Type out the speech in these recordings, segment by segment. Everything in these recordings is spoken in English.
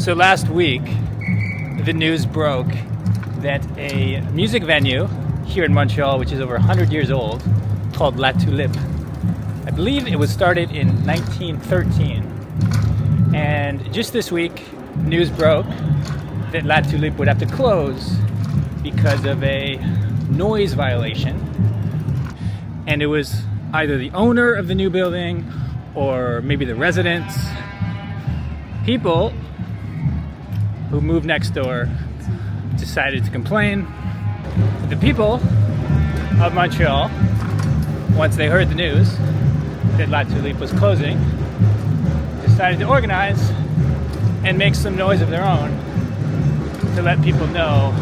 So last week, the news broke that a music venue here in Montreal, which is over 100 years old, called La Tulipe. I believe it was started in 1913. And just this week, news broke that La Tulipe would have to close because of a noise violation. And it was either the owner of the new building or maybe the residents. People who moved next door decided to complain. The people of Montreal, once they heard the news that La Tulipe was closing, decided to organize and make some noise of their own to let people know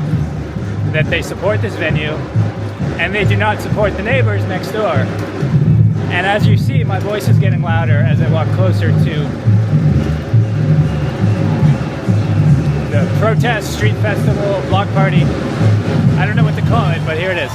that they support this venue and they do not support the neighbors next door. And as you see, my voice is getting louder as I walk closer to the protest, street festival, block party. I don't know what to call it, but here it is.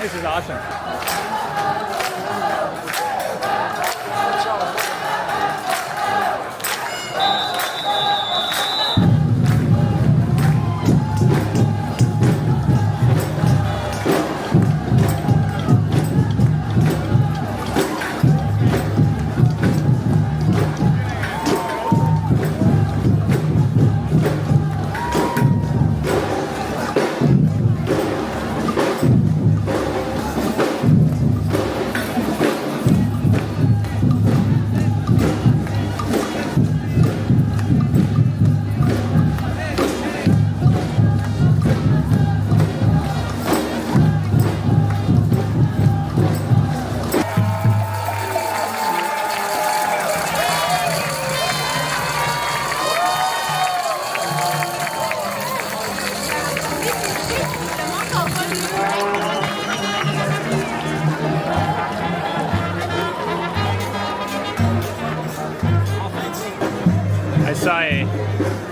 This is awesome.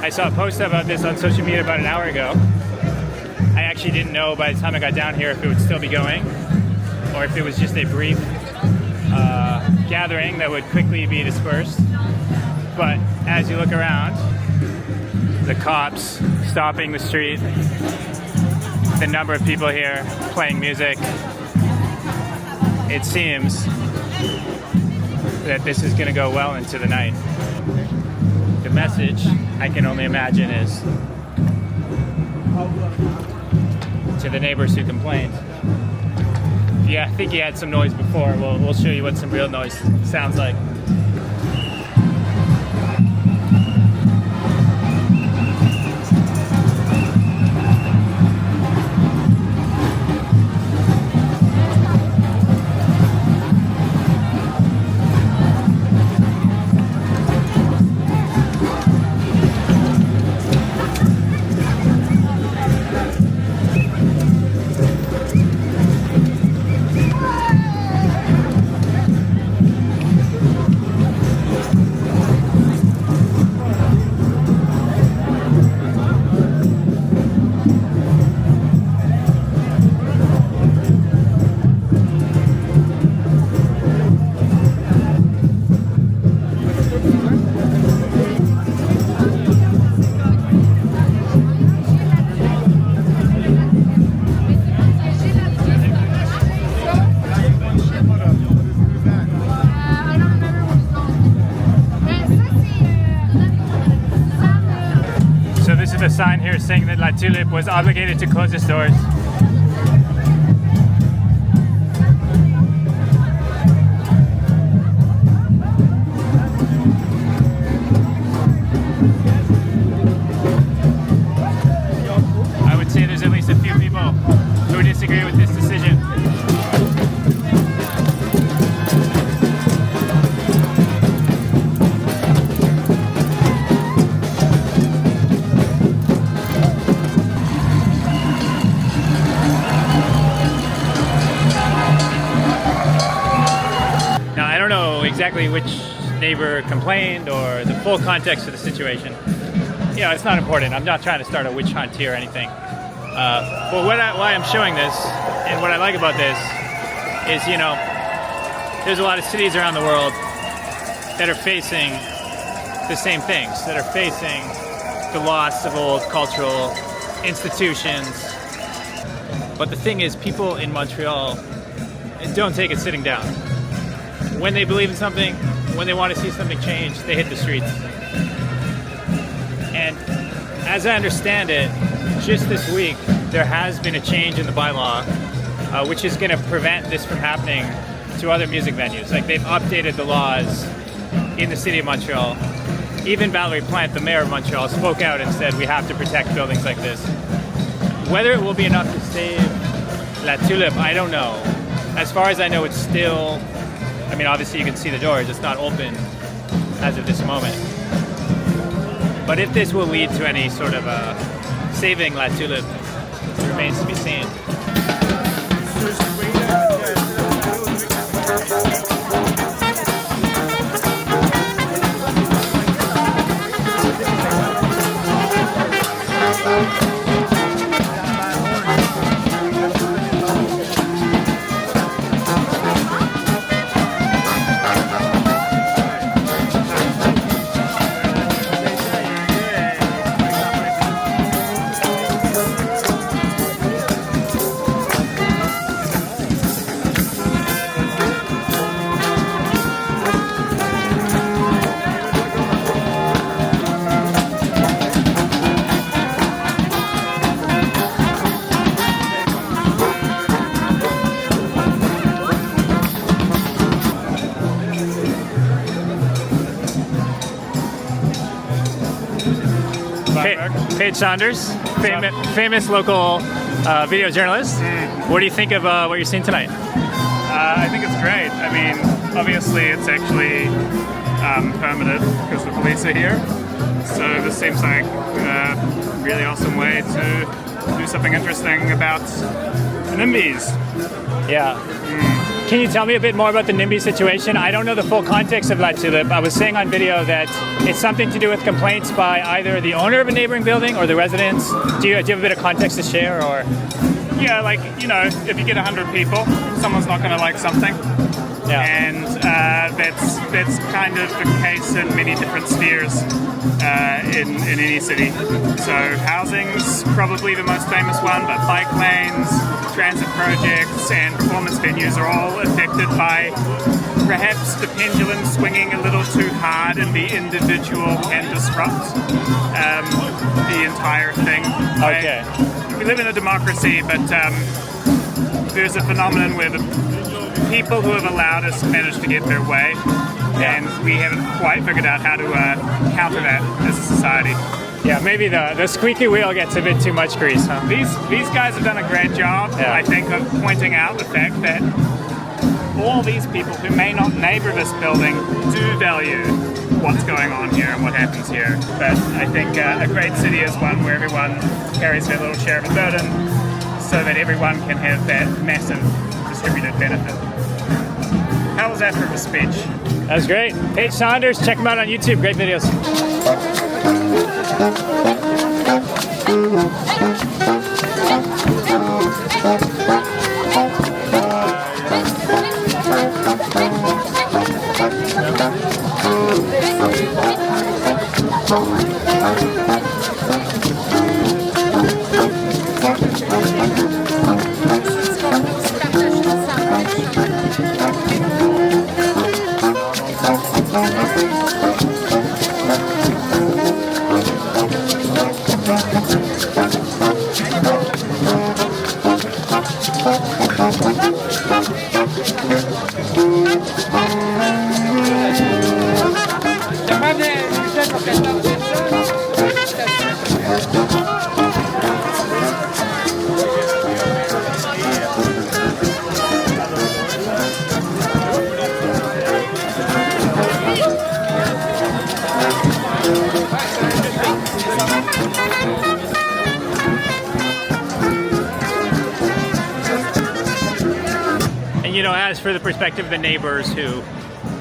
I saw a post about this on social media about an hour ago. I actually didn't know by the time I got down here if it would still be going or if it was just a brief gathering that would quickly be dispersed. But as you look around, the cops stopping the street, the number of people here playing music, it seems that this is going to go well into the night. The message, I can only imagine, is to the neighbors who complained. Yeah, I think you had some noise before. We'll show you what some real noise sounds like. The sign here saying that La Tulipe was obligated to close its doors. I would say there's at least a few people who disagree with this decision. don't know exactly which neighbor complained or the full context of the situation. You know, it's not important. I'm not trying to start a witch hunt here or anything. But why I'm showing this, and what I like about this, is, you know, there's a lot of cities around the world that are facing the same things, that are facing the loss of old cultural institutions. But the thing is, people in Montreal don't take it sitting down. When they believe in something, when they want to see something change, they hit the streets. And as I understand it, just this week, there has been a change in the bylaw, which is going to prevent this from happening to other music venues. Like, they've updated the laws in the city of Montreal. Even Valérie Plante, the mayor of Montreal, spoke out and said we have to protect buildings like this. Whether it will be enough to save La Tulipe, I don't know. As far as I know, it's still, I mean, obviously you can see the doors, it's not open as of this moment. But if this will lead to any sort of saving La Tulipe, remains to be seen. Paige Saunders, famous local video journalist. What do you think of what you're seeing tonight? I think it's great. I mean, obviously it's actually permitted because the police are here. So this seems like a really awesome way to do something interesting about NIMBYs. Yeah. Can you tell me a bit more about the NIMBY situation? I don't know the full context of La Tulipe. I was saying on video that it's something to do with complaints by either the owner of a neighboring building or the residents. Do you have a bit of context to share? Or yeah, like, you know, if you get 100 people, someone's not going to like something. Yeah. And that's kind of the case in many different spheres in any city. So housing's probably the most famous one, but bike lanes, transit projects, and performance venues are all affected by perhaps the pendulum swinging a little too hard, and the individual can disrupt the entire thing. Okay. We live in a democracy, but there's a phenomenon where the people who have allowed us manage to get their way, and we haven't quite figured out how to counter that as a society. Yeah, maybe the squeaky wheel gets a bit too much grease, huh? These guys have done a great job, I think, of pointing out the fact that all these people who may not neighbor this building do value what's going on here and what happens here. But I think a great city is one where everyone carries their little share of the burden, so that everyone can have that massive distributed benefit. How was that for a speech? That was great. Paige Saunders, check them out on YouTube. Great videos. And, you know, as for the perspective of the neighbors who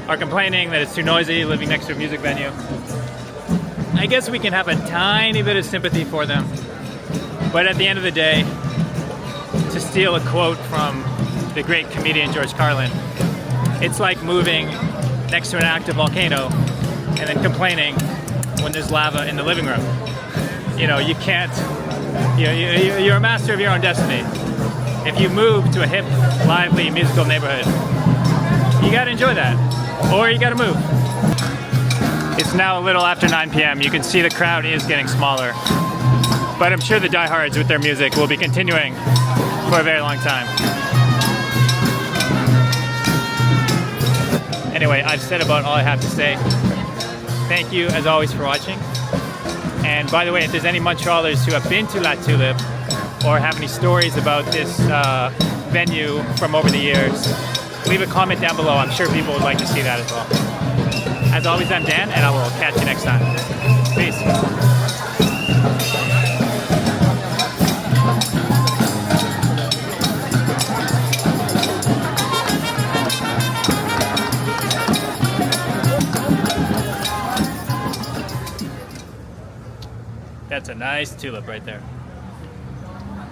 are complaining that it's too noisy living next to a music venue. I guess we can have a tiny bit of sympathy for them. But at the end of the day, to steal a quote from the great comedian George Carlin, it's like moving next to an active volcano and then complaining when there's lava in the living room. You know, you can't, you're a master of your own destiny. If you move to a hip, lively, musical neighborhood, you gotta enjoy that, or you gotta move. It's now a little after 9 p.m. You can see the crowd is getting smaller, but I'm sure the diehards with their music will be continuing for a very long time. Anyway, I've said about all I have to say. Thank you, as always, for watching. And by the way, if there's any Montrealers who have been to La Tulipe or have any stories about this venue from over the years, leave a comment down below. I'm sure people would like to see that as well. As always, I'm Dan, and I will catch you next time. Peace. That's a nice tulip right there.